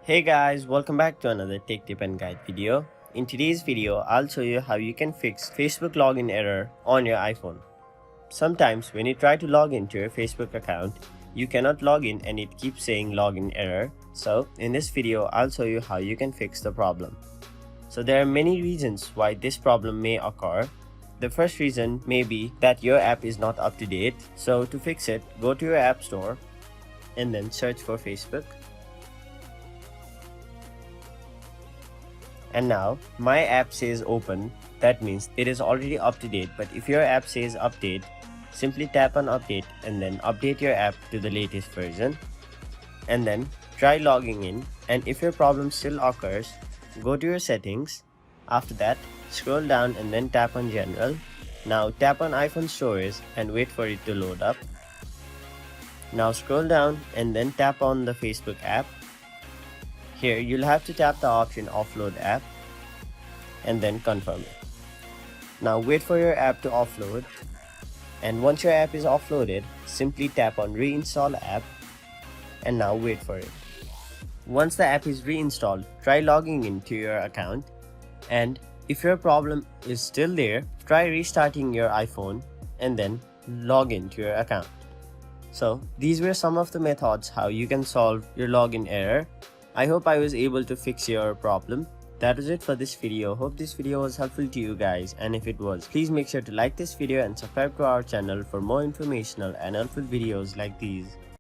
Hey guys, welcome back to another tech tip and guide video. In today's video, I'll show you how you can fix Facebook login error on your iPhone. Sometimes when you try to log into your Facebook account, you cannot log in and it keeps saying login error. So in this video, I'll show you how you can fix the problem. So there are many reasons why this problem may occur. The first reason may be that your app is not up to date. So to fix it, go to your app store and then search for Facebook. And now my app says open, that means it is already up to date. But if your app says update, simply tap on update and then update your app to the latest version. And then try logging in, and if your problem still occurs, go to your settings. After that, scroll down and then tap on general. Now tap on iPhone storage and wait for it to load up. Now scroll down and then tap on the Facebook app. Here you'll have to tap the option Offload app and then confirm it. Now wait for your app to offload, and once your app is offloaded, simply tap on reinstall app and now wait for it. Once the app is reinstalled, try logging into your account, and if your problem is still there, try restarting your iPhone and then log into your account. So these were some of the methods how you can solve your login error. I hope I was able to fix your problem. That was it for this video. Hope this video was helpful to you guys, and if it was, please make sure to like this video and subscribe to our channel for more informational and helpful videos like these.